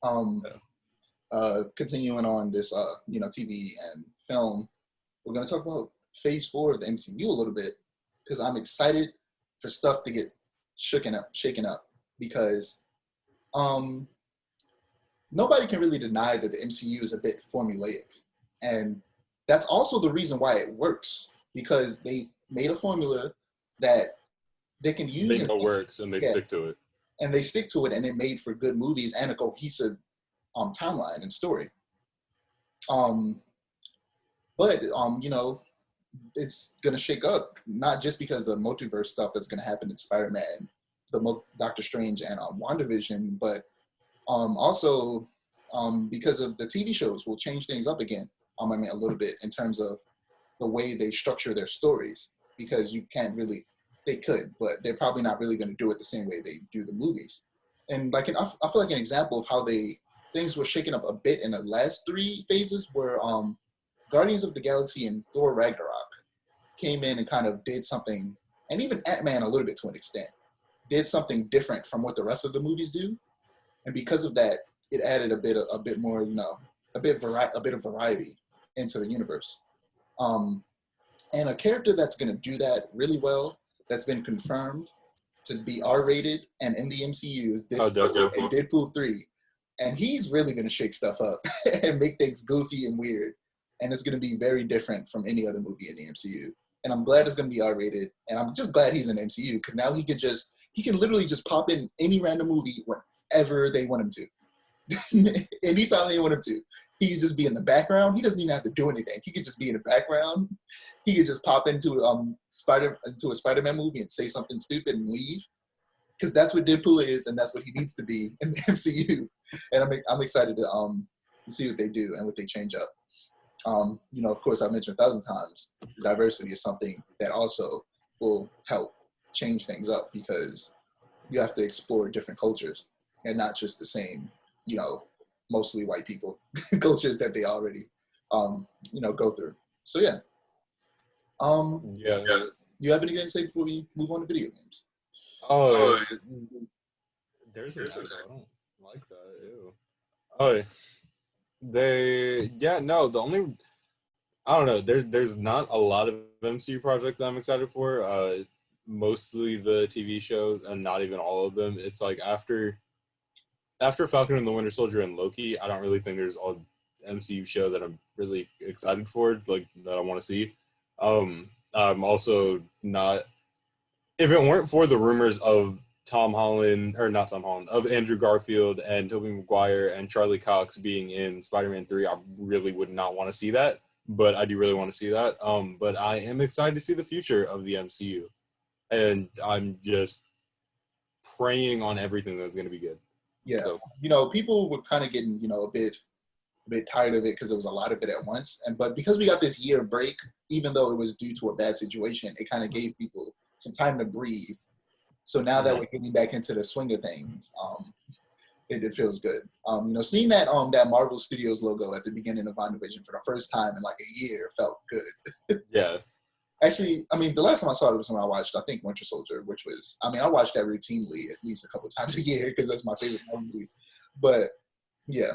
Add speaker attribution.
Speaker 1: Um, Continuing on this, TV and film, we're going to talk about Phase 4 of the MCU a little bit because I'm excited for stuff to get shaken up because um, nobody can really deny that the MCU is a bit formulaic. And that's also the reason why it works because they've made a formula that they can use.
Speaker 2: They know works and they stick to it.
Speaker 1: And they stick to it, and it made for good movies and a cohesive timeline and story. But it's gonna shake up, not just because of the multiverse stuff that's gonna happen in Spider-Man, Doctor Strange, and WandaVision, but also because of the TV shows will change things up again. A little bit in terms of the way they structure their stories, because you can't really. They could, but they're probably not really going to do it the same way they do the movies. And I feel like an example of how things were shaken up a bit in the last 3 phases were Guardians of the Galaxy and Thor Ragnarok came in and kind of did something, and even Ant-Man a little bit to an extent, did something different from what the rest of the movies do. And because of that, it added a bit more, a bit of variety into the universe. And a character that's going to do that really well, that's been confirmed to be R-rated and in the MCU is Deadpool 3. And he's really going to shake stuff up and make things goofy and weird. And it's going to be very different from any other movie in the MCU. And I'm glad it's going to be R-rated. And I'm just glad he's in the MCU because now he can literally just pop in any random movie whenever they want him to. Anytime they want him to. He could just be in the background. He doesn't even have to do anything. He could just be in the background. He could just pop into a Spider-Man movie and say something stupid and leave. Because that's what Deadpool is, and that's what he needs to be in the MCU. And I'm excited to see what they do and what they change up. Of course, I've mentioned 1,000 times, diversity is something that also will help change things up because you have to explore different cultures and not just the same, mostly white people cultures that they already, go through. So yeah. You have anything to say before we move on to video games?
Speaker 2: Oh, there's an echo. I don't like that. Ew. Oh, the only, I don't know. There's not a lot of MCU projects that I'm excited for. Mostly the TV shows, and not even all of them. It's like after Falcon and the Winter Soldier and Loki, I don't really think there's a MCU show that I'm really excited for, like that I want to see. I'm also not. If it weren't for the rumors of of Andrew Garfield and Tobey Maguire and Charlie Cox being in Spider-Man 3, I really would not want to see that. But I do really want to see that. But I am excited to see the future of the MCU, and I'm just praying on everything that's going to be good.
Speaker 1: Yeah, so. People were kind of getting, a bit tired of it because there was a lot of it at once. But because we got this year break, even though it was due to a bad situation, it kind of gave people some time to breathe. So now that we're getting back into the swing of things, it feels good. Seeing that that Marvel Studios logo at the beginning of WandaVision for the first time in like a year felt good.
Speaker 2: Yeah.
Speaker 1: Actually, the last time I saw it was when I watched, I think, Winter Soldier, which was, I watched that routinely at least a couple of times a year because that's my favorite movie. But, yeah,